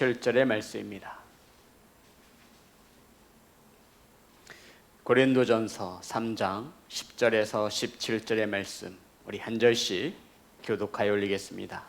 17절의 말씀입니다. 고린도전서 3장 10절에서 17절의 말씀, 우리 한 절씩 교독하여 올리겠습니다.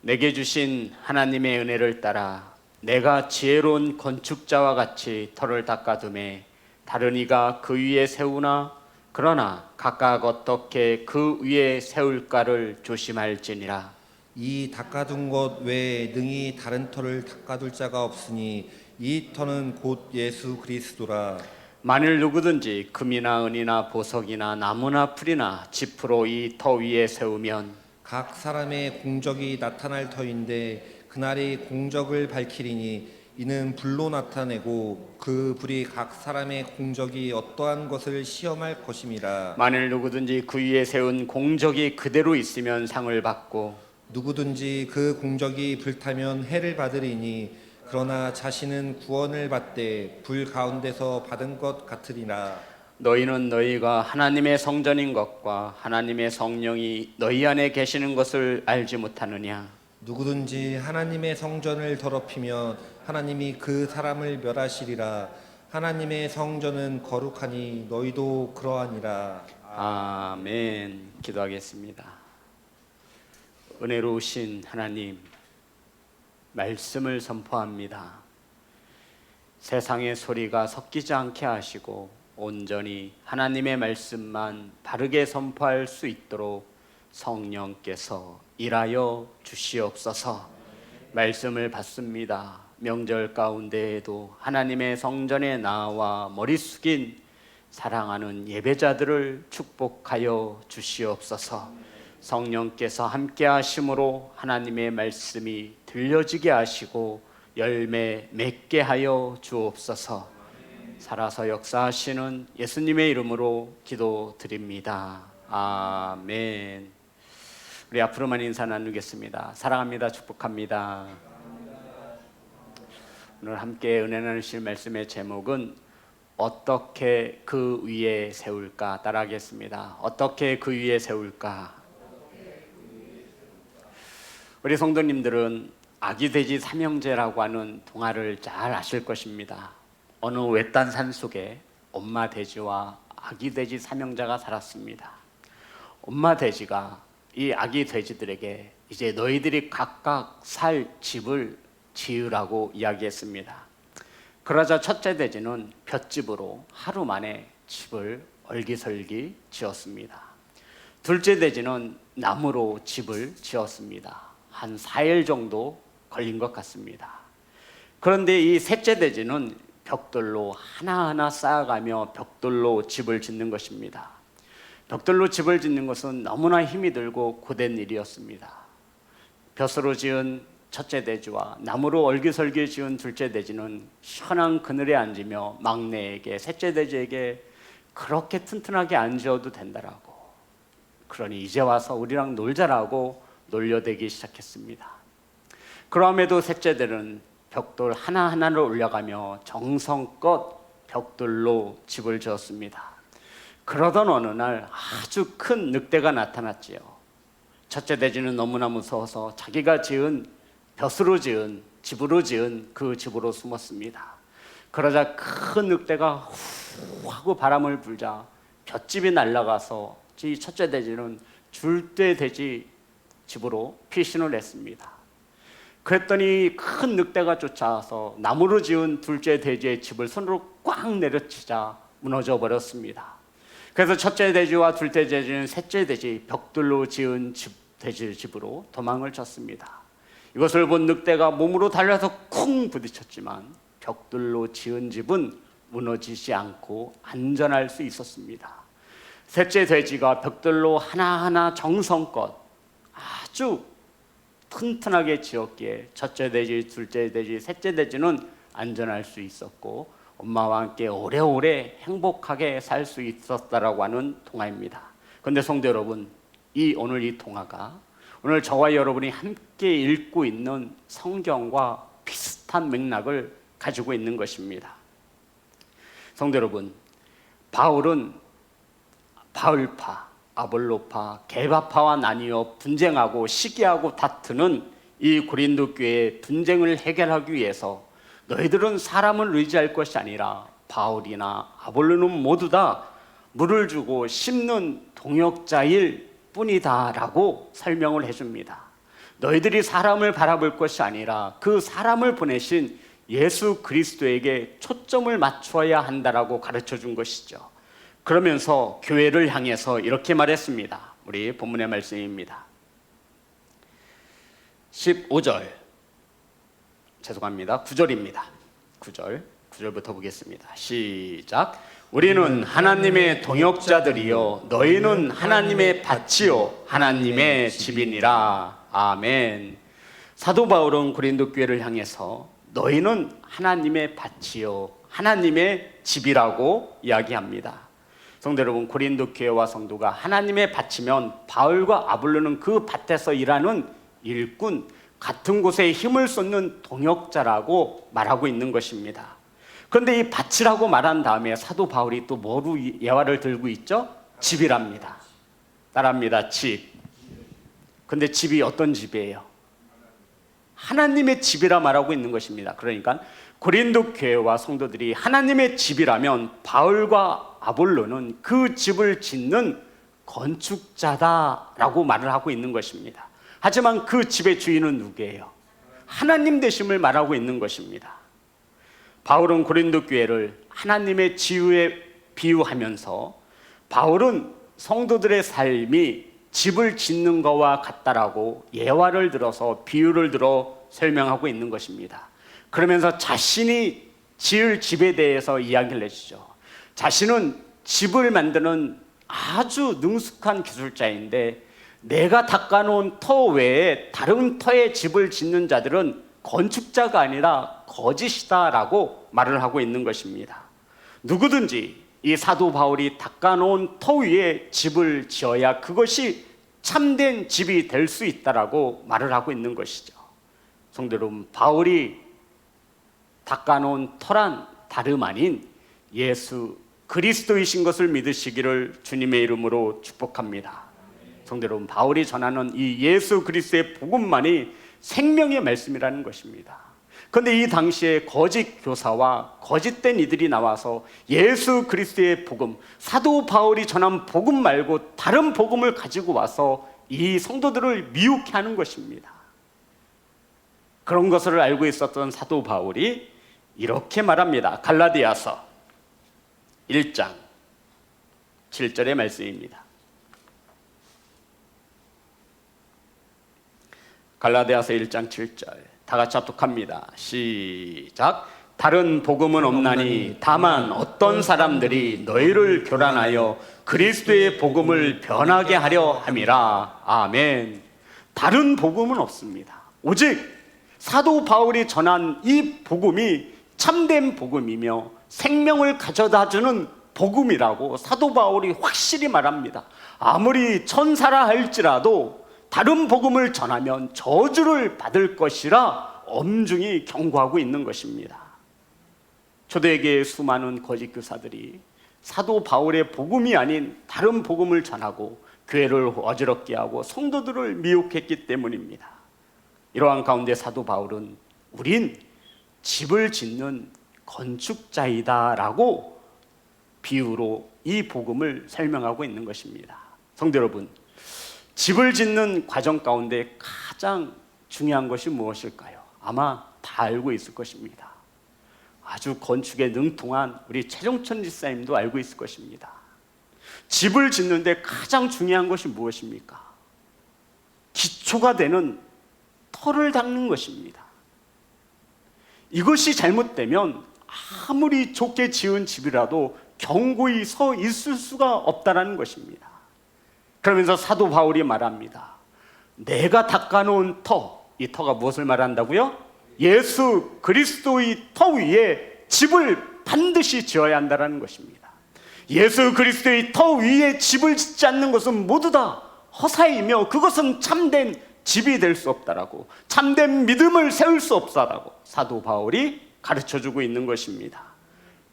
내게 주신 하나님의 은혜를 따라 내가 지혜로운 건축자와 같이 터를 닦아두매 다른 이가 그 위에 세우나 그러나 각각 어떻게 그 위에 세울까를 조심할지니라. 이 닦아둔 것 외에 능히 다른 터를 닦아둘 자가 없으니 이 터는 곧 예수 그리스도라. 만일 누구든지 금이나 은이나 보석이나 나무나 풀이나 지프로 이 터 위에 세우면 각 사람의 공적이 나타날 터인데 그날이 공적을 밝히리니 이는 불로 나타내고 그 불이 각 사람의 공적이 어떠한 것을 시험할 것임이라. 만일 누구든지 그 위에 세운 공적이 그대로 있으면 상을 받고 누구든지 그 공적이 불타면 해를 받으리니 그러나 자신은 구원을 받되 불 가운데서 받은 것 같으리라. 너희는 너희가 하나님의 성전인 것과 하나님의 성령이 너희 안에 계시는 것을 알지 못하느냐. 누구든지 하나님의 성전을 더럽히면 하나님이 그 사람을 멸하시리라. 하나님의 성전은 거룩하니 너희도 그러하니라. 아멘. 기도하겠습니다. 은혜로우신 하나님, 말씀을 선포합니다. 세상의 소리가 섞이지 않게 하시고 온전히 하나님의 말씀만 바르게 선포할 수 있도록 성령께서 일하여 주시옵소서. 말씀을 받습니다. 명절 가운데에도 하나님의 성전에 나와 머리 숙인 사랑하는 예배자들을 축복하여 주시옵소서. 성령께서 함께 하심으로 하나님의 말씀이 들려지게 하시고 열매 맺게 하여 주옵소서. 살아서 역사하시는 예수님의 이름으로 기도드립니다. 아멘. 우리 앞으로만 인사 나누겠습니다. 사랑합니다. 축복합니다. 오늘 함께 은혜 나누실 말씀의 제목은 어떻게 그 위에 세울까? 따라하겠습니다. 어떻게 그 위에 세울까? 우리 성도님들은 아기 돼지 삼형제라고 하는 동화를 잘 아실 것입니다. 어느 외딴 산 속에 엄마 돼지와 아기 돼지 삼형제가 살았습니다. 엄마 돼지가 이 아기 돼지들에게 이제 너희들이 각각 살 집을 지으라고 이야기했습니다. 그러자 첫째 돼지는 볏집으로 하루 만에 집을 얼기설기 지었습니다. 둘째 돼지는 나무로 집을 지었습니다. 한 4일 정도 걸린 것 같습니다. 그런데 이 셋째 돼지는 벽돌로 하나하나 쌓아가며 벽돌로 집을 짓는 것입니다. 벽돌로 집을 짓는 것은 너무나 힘이 들고 고된 일이었습니다. 벼스로 지은 첫째 돼지와 나무로 얼기설기 지은 둘째 돼지는 시원한 그늘에 앉으며 막내에게 셋째 돼지에게 그렇게 튼튼하게 안 지어도 된다라고, 그러니 이제 와서 우리랑 놀자라고 놀려대기 시작했습니다. 그럼에도 셋째들은 벽돌 하나하나를 올려가며 정성껏 벽돌로 집을 지었습니다. 그러던 어느 날 아주 큰 늑대가 나타났지요. 첫째 돼지는 너무나 무서워서 자기가 지은 벼스로 지은 집으로 지은 그 집으로 숨었습니다. 그러자 큰 늑대가 후 하고 바람을 불자 볏집이 날아가서 이 첫째 돼지는 둘째 돼지 집으로 피신을 했습니다. 그랬더니 큰 늑대가 쫓아와서 나무로 지은 둘째 돼지의 집을 손으로 꽉 내려치자 무너져 버렸습니다. 그래서 첫째 돼지와 둘째 돼지는 셋째 돼지 벽돌로 지은 돼지 집으로 도망을 쳤습니다. 이것을 본 늑대가 몸으로 달려서 쿵 부딪혔지만 벽돌로 지은 집은 무너지지 않고 안전할 수 있었습니다. 셋째 돼지가 벽돌로 하나하나 정성껏 아주 튼튼하게 지었기에 첫째 돼지, 둘째 돼지, 셋째 돼지는 안전할 수 있었고 엄마와 함께 오래오래 행복하게 살 수 있었다라고 하는 동화입니다. 그런데 성도 여러분, 오늘 이 동화가 오늘 저와 여러분이 함께 읽고 있는 성경과 비슷한 맥락을 가지고 있는 것입니다. 성도 여러분, 바울은 바울파, 아볼로파, 게바파와 나뉘어 분쟁하고 시기하고 다투는 이 고린도 교회의 분쟁을 해결하기 위해서 너희들은 사람을 의지할 것이 아니라 바울이나 아볼로는 모두 다 물을 주고 심는 동역자일 뿐이다 라고 설명을 해줍니다. 너희들이 사람을 바라볼 것이 아니라 그 사람을 보내신 예수 그리스도에게 초점을 맞추어야 한다라고 가르쳐 준 것이죠. 그러면서 교회를 향해서 이렇게 말했습니다. 우리 본문의 말씀입니다. 15절, 죄송합니다. 9절입니다. 9절부터 보겠습니다. 시작. 우리는 하나님의 동역자들이요 너희는 하나님의 밭이요 하나님의 집이니라. 아멘. 사도 바울은 고린도 교회를 향해서 너희는 하나님의 밭이요 하나님의 집이라고 이야기합니다. 성도 여러분, 고린도 교회와 성도가 하나님의 밭이면 바울과 아볼로는 그 밭에서 일하는 일꾼, 같은 곳에 힘을 쏟는 동역자라고 말하고 있는 것입니다. 그런데 이 밭이라고 말한 다음에 사도 바울이 또 뭐로 예화를 들고 있죠? 집이랍니다. 따라합니다. 집. 근데 집이 어떤 집이에요? 하나님의 집이라 말하고 있는 것입니다. 그러니까 고린도 교회와 성도들이 하나님의 집이라면 바울과 아볼로는 그 집을 짓는 건축자다라고 말을 하고 있는 것입니다. 하지만 그 집의 주인은 누구예요? 하나님 되심을 말하고 있는 것입니다. 바울은 고린도 교회를 하나님의 지유에 비유하면서 바울은 성도들의 삶이 집을 짓는 것과 같다라고 예화를 들어서 비유를 들어 설명하고 있는 것입니다. 그러면서 자신이 지을 집에 대해서 이야기를 해주죠. 자신은 집을 만드는 아주 능숙한 기술자인데 내가 닦아놓은 터 외에 다른 터에 집을 짓는 자들은 건축자가 아니라 거짓이다라고 말을 하고 있는 것입니다. 누구든지 이 사도 바울이 닦아놓은 터 위에 집을 지어야 그것이 참된 집이 될 수 있다라고 말을 하고 있는 것이죠. 성도 여러분, 바울이 닦아놓은 터란 다름 아닌 예수 그리스도이신 것을 믿으시기를 주님의 이름으로 축복합니다. 성도 여러분, 바울이 전하는 이 예수 그리스도의 복음만이 생명의 말씀이라는 것입니다. 그런데 이 당시에 거짓 교사와 거짓된 이들이 나와서 예수 그리스도의 복음, 사도 바울이 전한 복음 말고 다른 복음을 가지고 와서 이 성도들을 미혹해 하는 것입니다. 그런 것을 알고 있었던 사도 바울이 이렇게 말합니다. 갈라디아서 1장 7절의 말씀입니다. 갈라디아서 1장 7절 다 같이 합독합니다. 시작. 다른 복음은 없나니 다만 어떤 사람들이 너희를 교란하여 그리스도의 복음을 변하게 하려 함이라. 아멘. 다른 복음은 없습니다. 오직 사도 바울이 전한 이 복음이 참된 복음이며 생명을 가져다주는 복음이라고 사도 바울이 확실히 말합니다. 아무리 천사라 할지라도 다른 복음을 전하면 저주를 받을 것이라 엄중히 경고하고 있는 것입니다. 초대교회의 수많은 거짓 교사들이 사도 바울의 복음이 아닌 다른 복음을 전하고 교회를 어지럽게 하고 성도들을 미혹했기 때문입니다. 이러한 가운데 사도 바울은 우린 집을 짓는 건축자이다 라고 비유로 이 복음을 설명하고 있는 것입니다. 성도 여러분, 집을 짓는 과정 가운데 가장 중요한 것이 무엇일까요? 아마 다 알고 있을 것입니다. 아주 건축에 능통한 우리 최종천 집사님도 알고 있을 것입니다. 집을 짓는데 가장 중요한 것이 무엇입니까? 기초가 되는 터를 닦는 것입니다. 이것이 잘못되면 아무리 좋게 지은 집이라도 견고히 서 있을 수가 없다는 것입니다. 그러면서 사도 바울이 말합니다. 내가 닦아놓은 터, 이 터가 무엇을 말한다고요? 예수 그리스도의 터 위에 집을 반드시 지어야 한다는 것입니다. 예수 그리스도의 터 위에 집을 짓지 않는 것은 모두 다 허사이며 그것은 참된 집이 될 수 없다라고, 참된 믿음을 세울 수 없다라고 사도 바울이 가르쳐주고 있는 것입니다.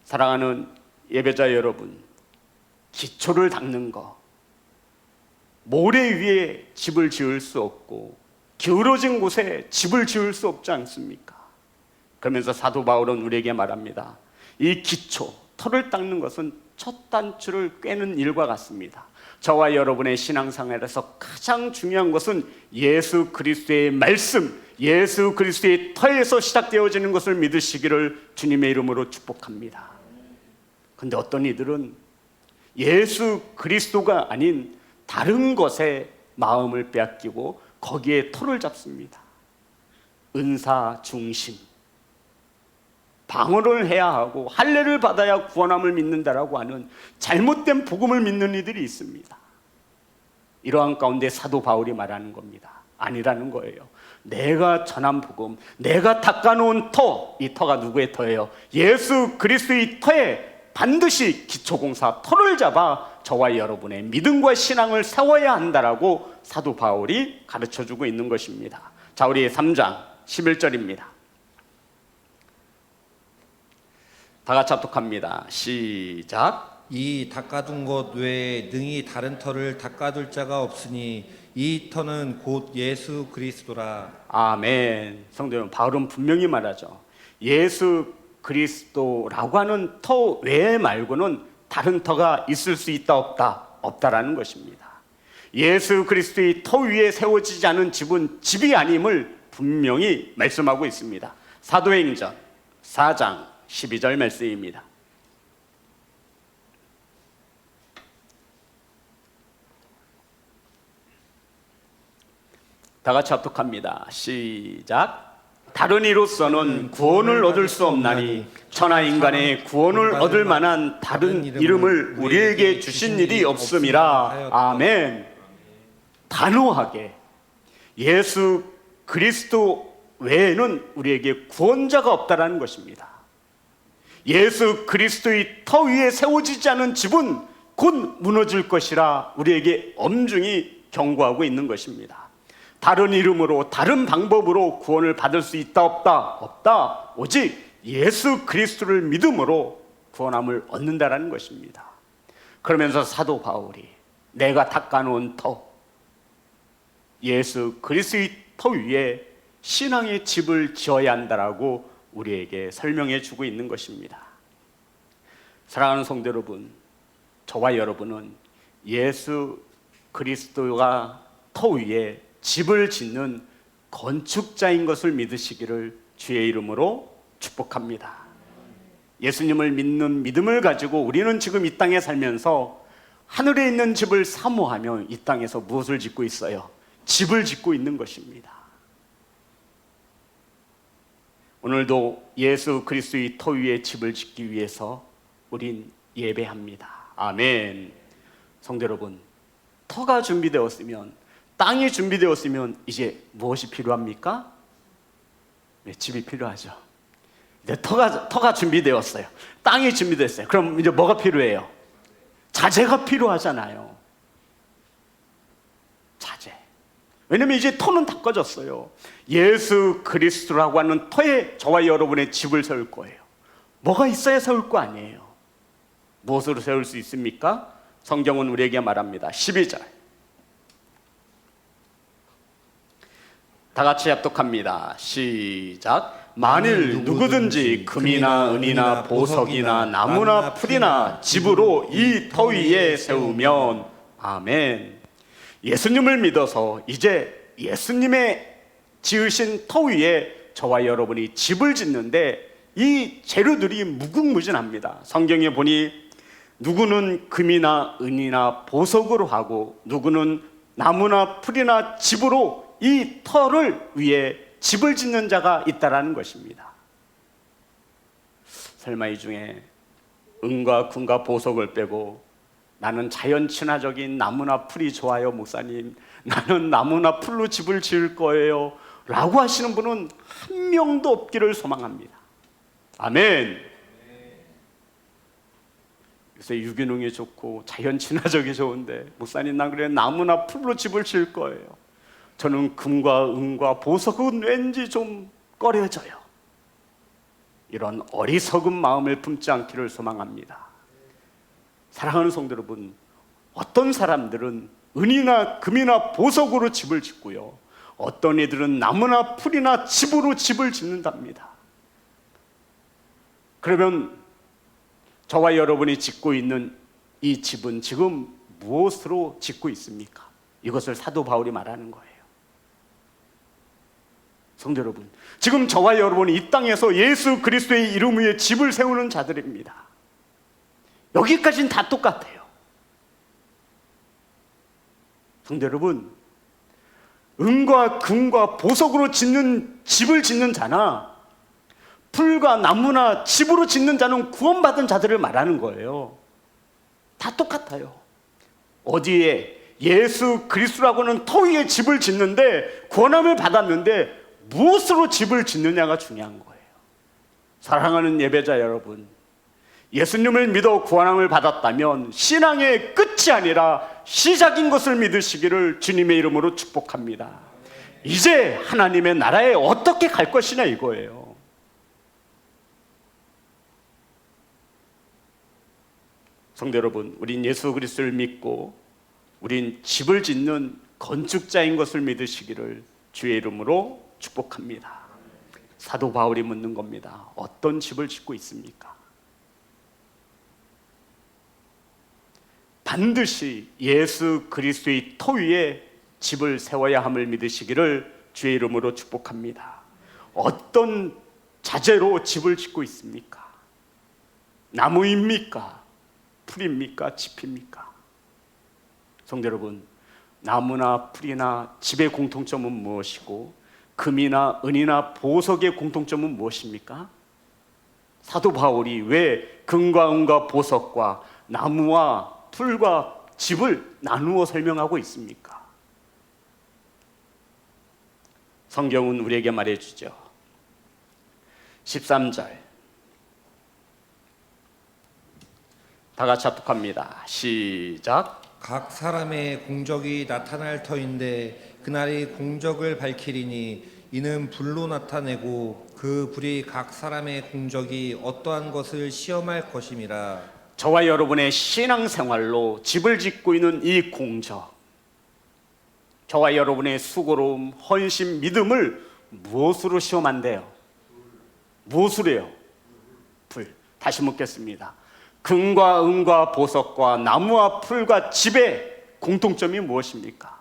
사랑하는 예배자 여러분, 기초를 닦는 것, 모래 위에 집을 지을 수 없고 기울어진 곳에 집을 지을 수 없지 않습니까? 그러면서 사도 바울은 우리에게 말합니다. 이 기초, 터를 닦는 것은 첫 단추를 꿰는 일과 같습니다. 저와 여러분의 신앙생활에서 가장 중요한 것은 예수 그리스도의 말씀, 예수 그리스도의 터에서 시작되어지는 것을 믿으시기를 주님의 이름으로 축복합니다. 그런데 어떤 이들은 예수 그리스도가 아닌 다른 것에 마음을 빼앗기고 거기에 터를 잡습니다. 은사 중심, 방언을 해야 하고 할례를 받아야 구원함을 믿는다라고 하는 잘못된 복음을 믿는 이들이 있습니다. 이러한 가운데 사도 바울이 말하는 겁니다. 아니라는 거예요. 내가 전한 복음, 내가 닦아놓은 터, 이 터가 누구의 터예요? 예수 그리스도의 터에 반드시 기초공사 터를 잡아 저와 여러분의 믿음과 신앙을 세워야 한다라고 사도 바울이 가르쳐주고 있는 것입니다. 자, 우리 3장 11절입니다. 다 같이 합독합니다. 시작. 이 닦아둔 것 외에 능히 다른 터를 닦아둘 자가 없으니 이 터는 곧 예수 그리스도라. 아멘. 성도 여러분, 바울은 분명히 말하죠. 예수 그리스도라고 하는 터 외에 말고는 다른 터가 있을 수 있다 없다? 없다라는 것입니다. 예수 그리스도의 터 위에 세워지지 않은 집은 집이 아님을 분명히 말씀하고 있습니다. 사도행전 4장 12절 말씀입니다. 다 같이 합독합니다. 시작. 다른 이로서는 구원을 얻을 수 없나니 천하 인간의 구원을 얻을 만한 다른 이름을 우리에게 주신 일이 없음이라. 아멘. 단호하게 예수 그리스도 외에는 우리에게 구원자가 없다라는 것입니다. 예수 그리스도의 터 위에 세워지지 않은 집은 곧 무너질 것이라 우리에게 엄중히 경고하고 있는 것입니다. 다른 이름으로 다른 방법으로 구원을 받을 수 있다 없다? 없다. 오직 예수 그리스도를 믿음으로 구원함을 얻는다라는 것입니다. 그러면서 사도 바울이 내가 닦아놓은 터, 예수 그리스도의 터 위에 신앙의 집을 지어야 한다라고 우리에게 설명해 주고 있는 것입니다. 사랑하는 성도 여러분, 저와 여러분은 예수 그리스도가 터 위에 집을 짓는 건축자인 것을 믿으시기를 주의 이름으로 축복합니다. 예수님을 믿는 믿음을 가지고 우리는 지금 이 땅에 살면서 하늘에 있는 집을 사모하며 이 땅에서 무엇을 짓고 있어요? 집을 짓고 있는 것입니다. 오늘도 예수 그리스도의 터 위에 집을 짓기 위해서 우린 예배합니다. 아멘. 성도 여러분, 터가 준비되었으면, 땅이 준비되었으면 이제 무엇이 필요합니까? 네, 집이 필요하죠. 이제 터가 준비되었어요. 땅이 준비됐어요. 그럼 이제 뭐가 필요해요? 자재가 필요하잖아요. 자재. 왜냐면 이제 터는 닦아졌어요. 예수 그리스도라고 하는 터에 저와 여러분의 집을 세울 거예요. 뭐가 있어야 세울 거 아니에요. 무엇으로 세울 수 있습니까? 성경은 우리에게 말합니다. 12절. 다 같이 합독합니다. 시작. 만일 누구든지 금이나 은이나 보석이나 나무나 풀이나 집으로 이 터 위에 세우면. 아멘. 예수님을 믿어서 이제 예수님의 지으신 터 위에 저와 여러분이 집을 짓는데 이 재료들이 무궁무진합니다. 성경에 보니 누구는 금이나 은이나 보석으로 하고 누구는 나무나 풀이나 집으로 이 터를 위해 집을 짓는 자가 있다라는 것입니다. 설마 이 중에 은과 금과 보석을 빼고 나는 자연 친화적인 나무나 풀이 좋아요 목사님, 나는 나무나 풀로 집을 지을 거예요 라고 하시는 분은 한 명도 없기를 소망합니다. 아멘. 요새 유기농이 좋고 자연 친화적이 좋은데 목사님 난 그래 나무나 풀로 집을 지을 거예요. 저는 금과 은과 보석은 왠지 좀 꺼려져요. 이런 어리석은 마음을 품지 않기를 소망합니다. 사랑하는 성도 여러분, 어떤 사람들은 은이나 금이나 보석으로 집을 짓고요, 어떤 이들은 나무나 풀이나 집으로 집을 짓는답니다. 그러면 저와 여러분이 짓고 있는 이 집은 지금 무엇으로 짓고 있습니까? 이것을 사도 바울이 말하는 거예요. 성도 여러분, 지금 저와 여러분이 이 땅에서 예수 그리스도의 이름 위에 집을 세우는 자들입니다. 여기까지는 다 똑같아요. 성도 여러분, 은과 금과 보석으로 짓는 집을 짓는 자나 풀과 나무나 집으로 짓는 자는 구원받은 자들을 말하는 거예요. 다 똑같아요. 어디에 예수 그리스도라고는 터 위에 집을 짓는데 구원함을 받았는데 무엇으로 집을 짓느냐가 중요한 거예요. 사랑하는 예배자 여러분, 예수님을 믿어 구원함을 받았다면 신앙의 끝이 아니라 시작인 것을 믿으시기를 주님의 이름으로 축복합니다. 이제 하나님의 나라에 어떻게 갈 것이냐 이거예요. 성도 여러분, 우린 예수 그리스도를 믿고 우린 집을 짓는 건축자인 것을 믿으시기를 주의 이름으로 축복합니다. 사도 바울이 묻는 겁니다. 어떤 집을 짓고 있습니까? 반드시 예수 그리스도의 터 위에 집을 세워야 함을 믿으시기를 주의 이름으로 축복합니다. 어떤 자재로 집을 짓고 있습니까? 나무입니까? 풀입니까? 집입니까? 성도 여러분, 나무나 풀이나 집의 공통점은 무엇이고 금이나 은이나 보석의 공통점은 무엇입니까? 사도 바울이 왜 금과 은과 보석과 나무와 풀과 집을 나누어 설명하고 있습니까? 성경은 우리에게 말해주죠. 13절 다 같이 합독합니다. 시작. 각 사람의 공적이 나타날 터인데 그날이 공적을 밝히리니 이는 불로 나타내고 그 불이 각 사람의 공적이 어떠한 것을 시험할 것임이라. 저와 여러분의 신앙생활로 집을 짓고 있는 이 공적, 저와 여러분의 수고로움, 헌신, 믿음을 무엇으로 시험한대요? 무엇으로 해요? 불. 다시 묻겠습니다. 금과 은과 보석과 나무와 풀과 집의 공통점이 무엇입니까?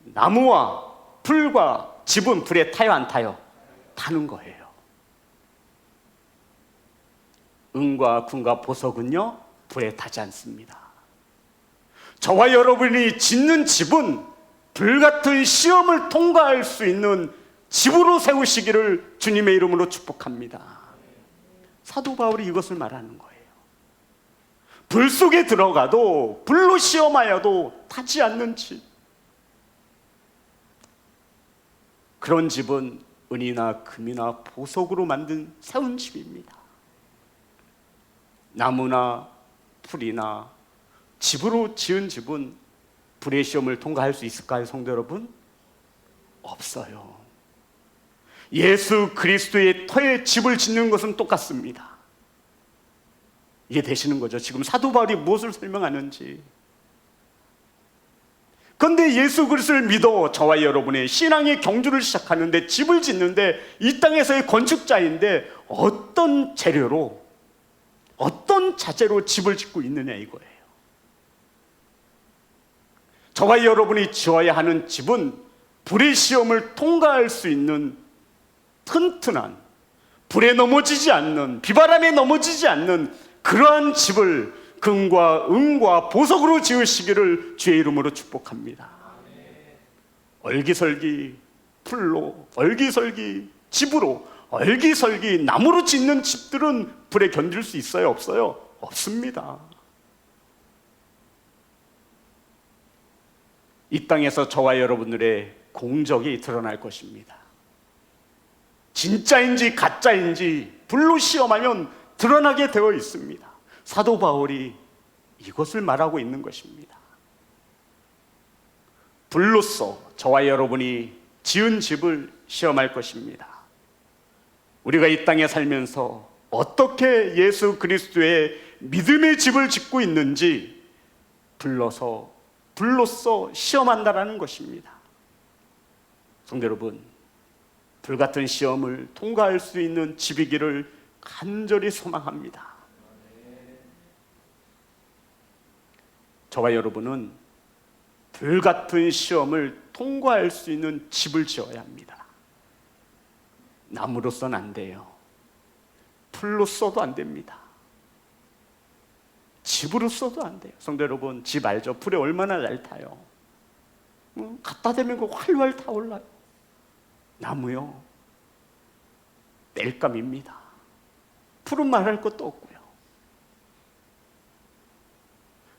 나무와 풀과 집은 불에 타요, 안 타요? 타는 거예요. 은과 금과 보석은요, 불에 타지 않습니다. 저와 여러분이 짓는 집은 불같은 시험을 통과할 수 있는 집으로 세우시기를 주님의 이름으로 축복합니다. 사도 바울이 이것을 말하는 거예요. 불 속에 들어가도 불로 시험하여도 타지 않는 집, 그런 집은 은이나 금이나 보석으로 만든 세운 집입니다. 나무나 풀이나 집으로 지은 집은 불의 시험을 통과할 수 있을까요, 성도 여러분? 없어요. 예수 그리스도의 터에 집을 짓는 것은 똑같습니다. 이해되시는 거죠? 지금 사도 바울이 무엇을 설명하는지. 그런데 예수 그리스도를 믿어 저와 여러분의 신앙의 경주를 시작하는데, 집을 짓는데 이 땅에서의 건축자인데 어떤 재료로, 어떤 자재로 집을 짓고 있느냐 이거예요. 저와 여러분이 지어야 하는 집은 불의 시험을 통과할 수 있는 튼튼한, 불에 넘어지지 않는, 비바람에 넘어지지 않는 그러한 집을 금과 은과 보석으로 지으시기를 주의 이름으로 축복합니다. 얼기설기 풀로, 얼기설기 집으로, 얼기설기 나무로 짓는 집들은 불에 견딜 수 있어요, 없어요? 없습니다. 이 땅에서 저와 여러분들의 공적이 드러날 것입니다. 진짜인지 가짜인지 불로 시험하면 드러나게 되어 있습니다. 사도 바울이 이것을 말하고 있는 것입니다. 불로써 저와 여러분이 지은 집을 시험할 것입니다. 우리가 이 땅에 살면서 어떻게 예수 그리스도의 믿음의 집을 짓고 있는지 불로써 시험한다라는 것입니다. 성도 여러분, 불같은 시험을 통과할 수 있는 집이기를 간절히 소망합니다. 저와 여러분은 불같은 시험을 통과할 수 있는 집을 지어야 합니다. 나무로서는 안 돼요. 풀로서도 안 됩니다. 집으로서도 안 돼요. 성도 여러분, 집 알죠? 불에 얼마나 잘 타요. 갖다 대면 그 활활 타올라요. 나무요, 땔감입니다. 풀은 말할 것도 없고요.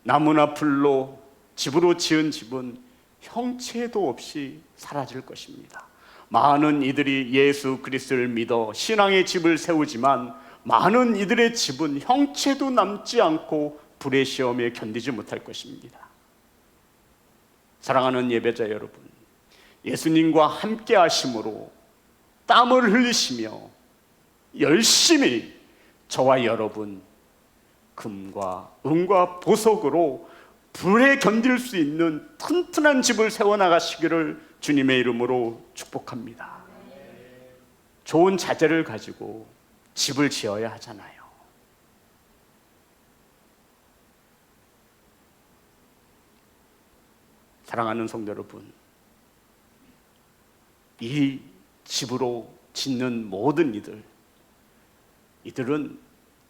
나무나 풀로 집으로 지은 집은 형체도 없이 사라질 것입니다. 많은 이들이 예수 그리스도를 믿어 신앙의 집을 세우지만 많은 이들의 집은 형체도 남지 않고 불의 시험에 견디지 못할 것입니다. 사랑하는 예배자 여러분, 예수님과 함께 하심으로 땀을 흘리시며 열심히 저와 여러분 금과 은과 보석으로 불에 견딜 수 있는 튼튼한 집을 세워나가시기를 주님의 이름으로 축복합니다. 좋은 자재를 가지고 집을 지어야 하잖아요. 사랑하는 성도 여러분, 이 집으로 짓는 모든 이들은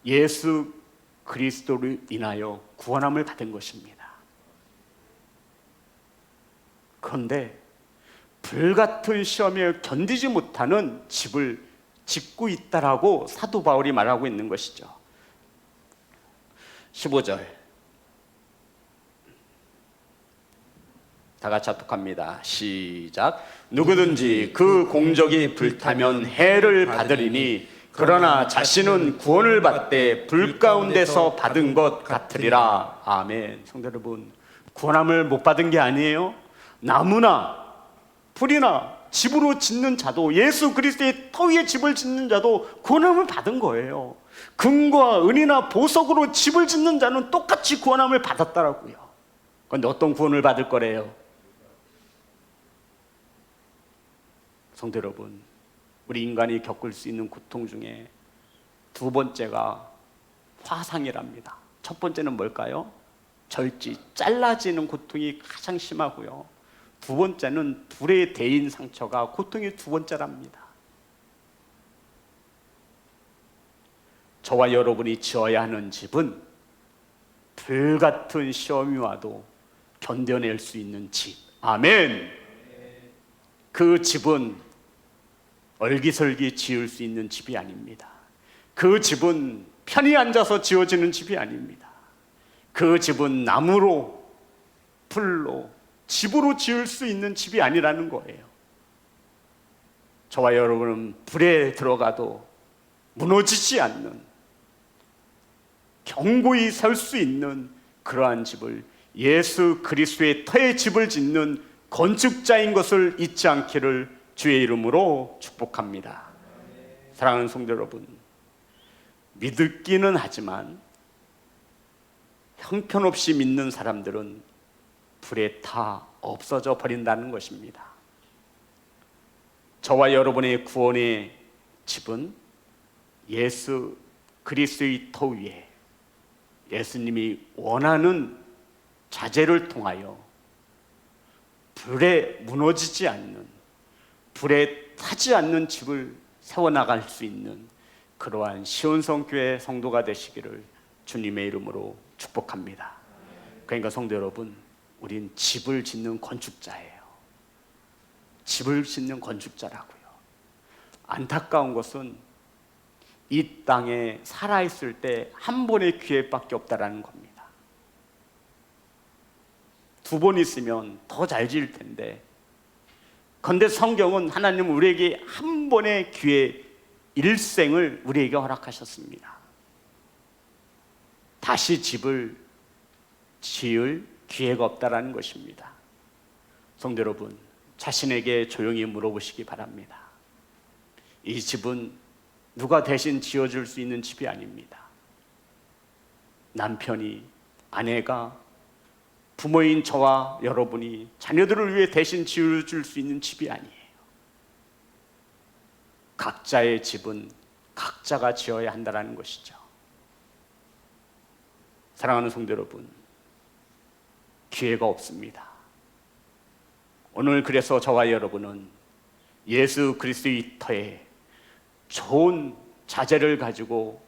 예수 그리스도를 인하여 구원함을 받은 것입니다. 그런데 불같은 시험에 견디지 못하는 집을 짓고 있다라고 사도 바울이 말하고 있는 것이죠. 15절 다 같이 합독합니다. 시작. 누구든지 그 공적이 불타면 해를 받으리니 그러나 자신은 구원을 받되 불 가운데서 받은 것 같으리라. 아멘. 성도 여러분, 구원함을 못 받은 게 아니에요. 나무나 풀이나 집으로 짓는 자도, 예수 그리스도의 터 위에 집을 짓는 자도 구원함을 받은 거예요. 금과 은이나 보석으로 집을 짓는 자는 똑같이 구원함을 받았다라고요. 그런데 어떤 구원을 받을 거래요? 성도 여러분, 우리 인간이 겪을 수 있는 고통 중에 두 번째가 화상이랍니다. 첫 번째는 뭘까요? 절지, 잘라지는 고통이 가장 심하고요. 두 번째는 불에 데인 상처가 고통이 두 번째랍니다. 저와 여러분이 지어야 하는 집은 불같은 시험이 와도 견뎌낼 수 있는 집. 아멘. 그 집은 얼기설기 지을 수 있는 집이 아닙니다. 그 집은 편히 앉아서 지어지는 집이 아닙니다. 그 집은 나무로, 풀로, 집으로 지을 수 있는 집이 아니라는 거예요. 저와 여러분은 불에 들어가도 무너지지 않는, 견고히 설 수 있는 그러한 집을, 예수 그리스도의 터의 집을 짓는 건축자인 것을 잊지 않기를 주의 이름으로 축복합니다. 사랑하는 성도 여러분, 믿기는 하지만 형편없이 믿는 사람들은 불에 타 없어져 버린다는 것입니다. 저와 여러분의 구원의 집은 예수 그리스도의 터 위에 예수님이 원하는 자재를 통하여 불에 무너지지 않는, 불에 타지 않는 집을 세워나갈 수 있는 그러한 시온성교회 성도가 되시기를 주님의 이름으로 축복합니다. 그러니까 성도 여러분, 우린 집을 짓는 건축자예요. 집을 짓는 건축자라고요. 안타까운 것은 이 땅에 살아있을 때 한 번의 기회밖에 없다라는 겁니다. 두 번 있으면 더 잘 지을 텐데, 그런데 성경은 하나님은 우리에게 한 번의 기회, 일생을 우리에게 허락하셨습니다. 다시 집을 지을 기회가 없다라는 것입니다. 성도 여러분, 자신에게 조용히 물어보시기 바랍니다. 이 집은 누가 대신 지어줄 수 있는 집이 아닙니다. 남편이, 아내가, 부모인 저와 여러분이 자녀들을 위해 대신 지어줄 수 있는 집이 아니에요. 각자의 집은 각자가 지어야 한다는 것이죠. 사랑하는 성도 여러분, 기회가 없습니다. 오늘 그래서 저와 여러분은 예수 그리스도의 터에 좋은 자재를 가지고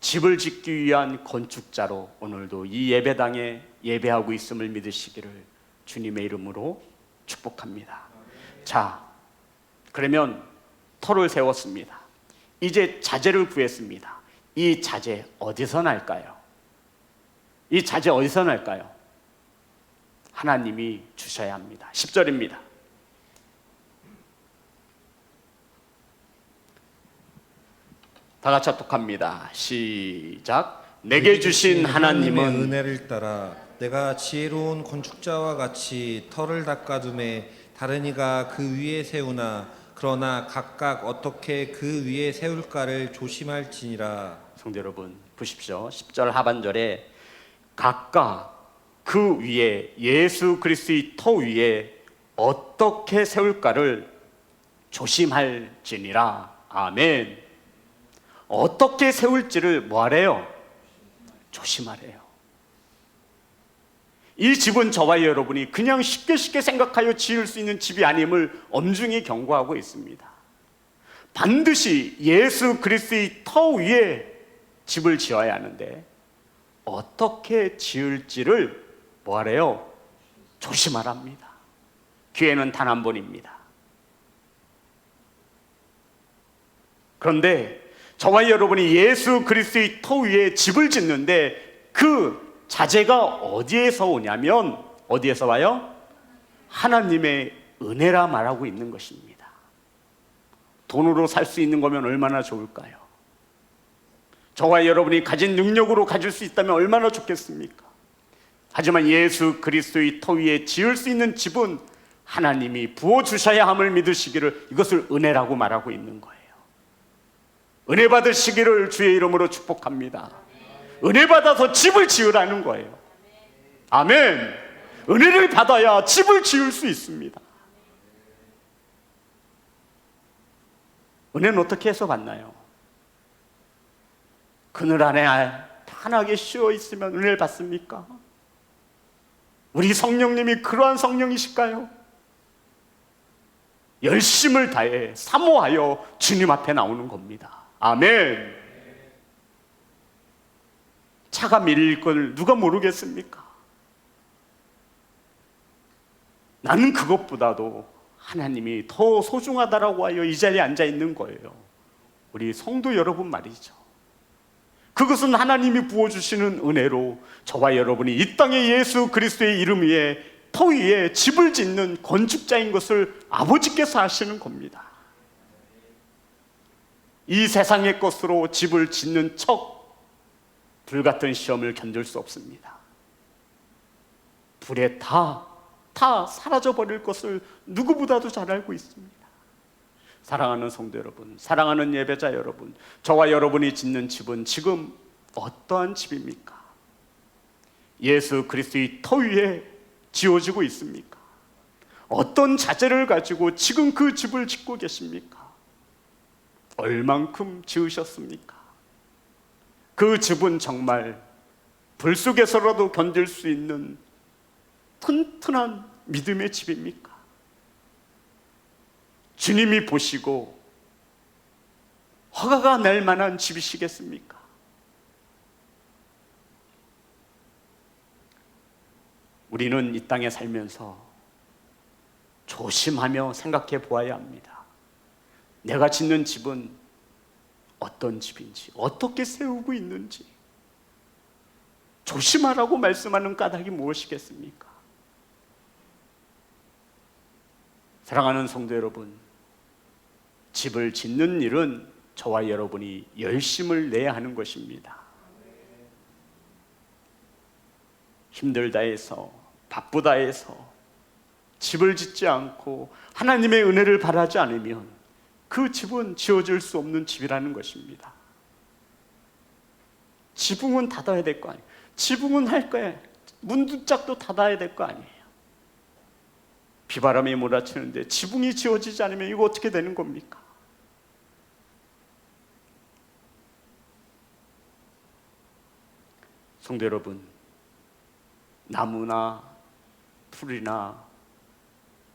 집을 짓기 위한 건축자로 오늘도 이 예배당에 예배하고 있음을 믿으시기를 주님의 이름으로 축복합니다. 자, 그러면 터를 세웠습니다. 이제 자재를 구했습니다. 이 자재 어디서 날까요? 이 자재 어디서 날까요? 하나님이 주셔야 합니다. 10절입니다. 다 같이 합독합니다. 시작. 내게 주신 하나님은 은혜를 따라 내가 지혜로운 건축자와 같이 터를 닦아둠에 다른 이가 그 위에 세우나 그러나 각각 어떻게 그 위에 세울까를 조심할지니라. 성도 여러분 보십시오. 10절 하반절에 각각 그 위에 예수 그리스도의 터 위에 어떻게 세울까를 조심할지니라. 아멘. 어떻게 세울지를 뭐하래요? 조심하래요. 이 집은 저와 여러분이 그냥 쉽게 생각하여 지을 수 있는 집이 아님을 엄중히 경고하고 있습니다. 반드시 예수 그리스도의 터 위에 집을 지어야 하는데 어떻게 지을지를 뭐하래요? 조심하랍니다. 기회는 단 한 번입니다. 그런데 저와 여러분이 예수 그리스도의 터 위에 집을 짓는데 그 자재가 어디에서 오냐면 어디에서 와요? 하나님의 은혜라 말하고 있는 것입니다. 돈으로 살 수 있는 거면 얼마나 좋을까요? 저와 여러분이 가진 능력으로 가질 수 있다면 얼마나 좋겠습니까? 하지만 예수 그리스도의 터 위에 지을 수 있는 집은 하나님이 부어주셔야 함을 믿으시기를 이것을 은혜라고 말하고 있는 거예요. 은혜 받으시기를 주의 이름으로 축복합니다. 은혜 받아서 집을 지으라는 거예요. 아멘. 은혜를 받아야 집을 지을 수 있습니다. 은혜는 어떻게 해서 받나요? 그늘 안에 편하게 쉬어 있으면 은혜를 받습니까? 우리 성령님이 그러한 성령이실까요? 열심을 다해 사모하여 주님 앞에 나오는 겁니다. 아멘. 차가 밀릴 걸 누가 모르겠습니까? 나는 그것보다도 하나님이 더 소중하다라고 하여 이 자리에 앉아 있는 거예요. 우리 성도 여러분 말이죠. 그것은 하나님이 부어주시는 은혜로 저와 여러분이 이 땅에 예수 그리스도의 이름 위에 터 위에 집을 짓는 건축자인 것을 아버지께서 하시는 겁니다. 이 세상의 것으로 집을 짓는 척 불같은 시험을 견딜 수 없습니다. 불에 다 사라져버릴 것을 누구보다도 잘 알고 있습니다. 사랑하는 성도 여러분, 사랑하는 예배자 여러분, 저와 여러분이 짓는 집은 지금 어떠한 집입니까? 예수 그리스도의 터 위에 지어지고 있습니까? 어떤 자재를 가지고 지금 그 집을 짓고 계십니까? 얼만큼 지으셨습니까? 그 집은 정말 불 속에서라도 견딜 수 있는 튼튼한 믿음의 집입니까? 주님이 보시고 허가가 낼 만한 집이시겠습니까? 우리는 이 땅에 살면서 조심하며 생각해 보아야 합니다. 내가 짓는 집은 어떤 집인지, 어떻게 세우고 있는지 조심하라고 말씀하는 까닭이 무엇이겠습니까? 사랑하는 성도 여러분, 집을 짓는 일은 저와 여러분이 열심을 내야 하는 것입니다. 힘들다 해서, 바쁘다 해서 집을 짓지 않고 하나님의 은혜를 바라지 않으면 그 집은 지어질 수 없는 집이라는 것입니다. 지붕은 닫아야 될 거 아니에요. 지붕은 할 거예요. 문두짝도 닫아야 될 거 아니에요. 비바람이 몰아치는데 지붕이 지어지지 않으면 이거 어떻게 되는 겁니까? 성도 여러분, 나무나 풀이나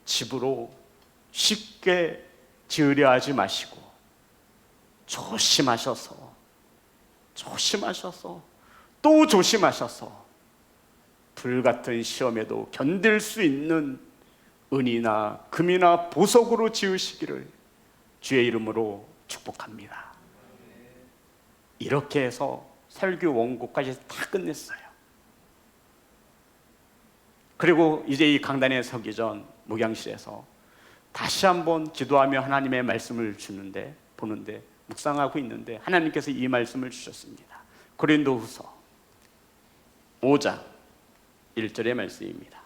집으로 쉽게 지으려 하지 마시고 조심하셔서 또 조심하셔서 불같은 시험에도 견딜 수 있는 은이나 금이나 보석으로 지으시기를 주의 이름으로 축복합니다. 이렇게 해서 설교 원고까지 다 끝냈어요. 그리고 이제 이 강단에 서기 전 목양실에서 다시 한번 기도하며 하나님의 말씀을 보는데 묵상하고 있는데 하나님께서 이 말씀을 주셨습니다. 고린도후서 5장 1절의 말씀입니다.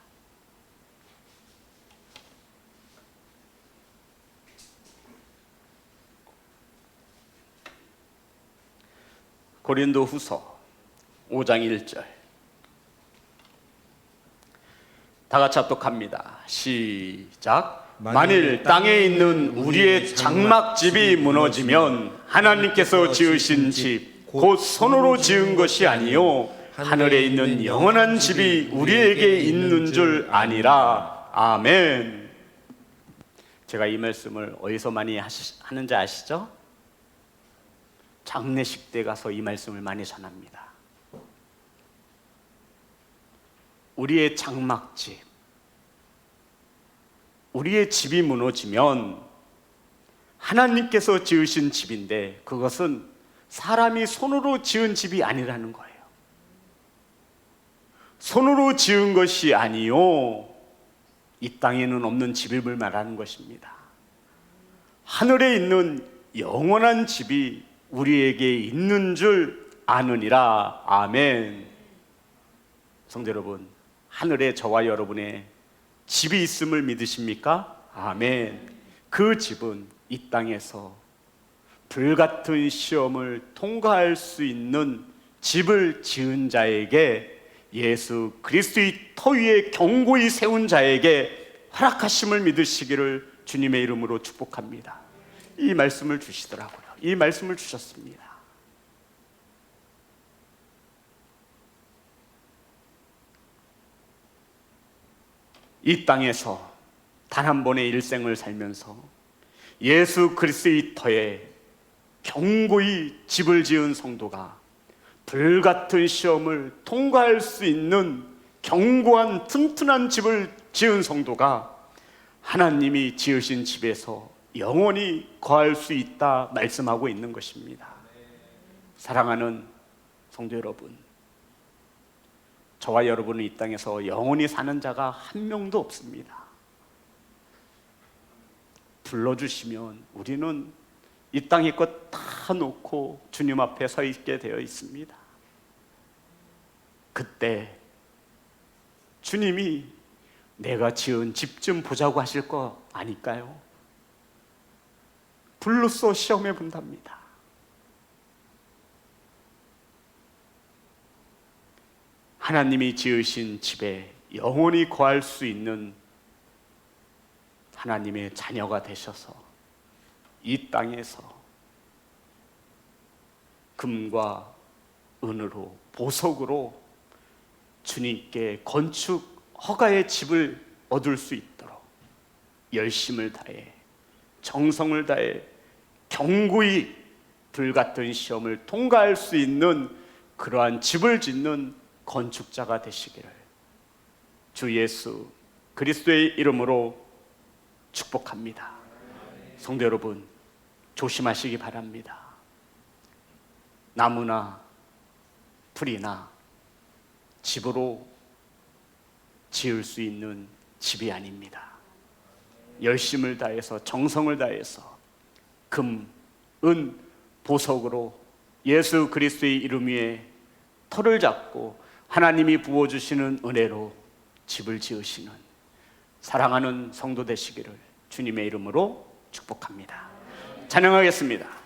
고린도후서 5장 1절 다 같이 합독합니다. 시작. 만일 땅에 있는 우리의 장막집이 무너지면 하나님께서 지으신 집 곧 손으로 지은 것이 아니요 하늘에 있는 영원한 집이 우리에게 있는 줄 아니라. 아멘. 제가 이 말씀을 어디서 많이 하는지 아시죠? 장례식 때 가서 이 말씀을 많이 전합니다. 우리의 장막집, 우리의 집이 무너지면 하나님께서 지으신 집인데 그것은 사람이 손으로 지은 집이 아니라는 거예요. 손으로 지은 것이 아니요 이 땅에는 없는 집을 말하는 것입니다. 하늘에 있는 영원한 집이 우리에게 있는 줄 아느니라. 아멘. 성도 여러분, 하늘에 저와 여러분의 집이 있음을 믿으십니까? 아멘. 그 집은 이 땅에서 불같은 시험을 통과할 수 있는 집을 지은 자에게, 예수 그리스도의 터 위에 견고히 세운 자에게 허락하심을 믿으시기를 주님의 이름으로 축복합니다. 이 말씀을 주시더라고요. 이 말씀을 주셨습니다. 이 땅에서 단 한 번의 일생을 살면서 예수 그리스도의 터에 견고히 집을 지은 성도가 불같은 시험을 통과할 수 있는 견고한 튼튼한 집을 지은 성도가 하나님이 지으신 집에서 영원히 거할 수 있다 말씀하고 있는 것입니다. 사랑하는 성도 여러분, 저와 여러분은 이 땅에서 영원히 사는 자가 한 명도 없습니다. 불러주시면 우리는 이 땅의 것 다 놓고 주님 앞에 서 있게 되어 있습니다. 그때 주님이 내가 지은 집 좀 보자고 하실 거 아닐까요? 불로써 시험해 본답니다. 하나님이 지으신 집에 영원히 거할 수 있는 하나님의 자녀가 되셔서 이 땅에서 금과 은으로 보석으로 주님께 건축 허가의 집을 얻을 수 있도록 열심을 다해 정성을 다해 견고히 불같은 시험을 통과할 수 있는 그러한 집을 짓는 건축자가 되시기를 주 예수 그리스도의 이름으로 축복합니다. 성도 여러분, 조심하시기 바랍니다. 나무나 풀이나 집으로 지을 수 있는 집이 아닙니다. 열심을 다해서 정성을 다해서 금, 은, 보석으로 예수 그리스도의 이름 위에 터를 잡고 하나님이 부어주시는 은혜로 집을 지으시는 사랑하는 성도 되시기를 주님의 이름으로 축복합니다. 찬양하겠습니다.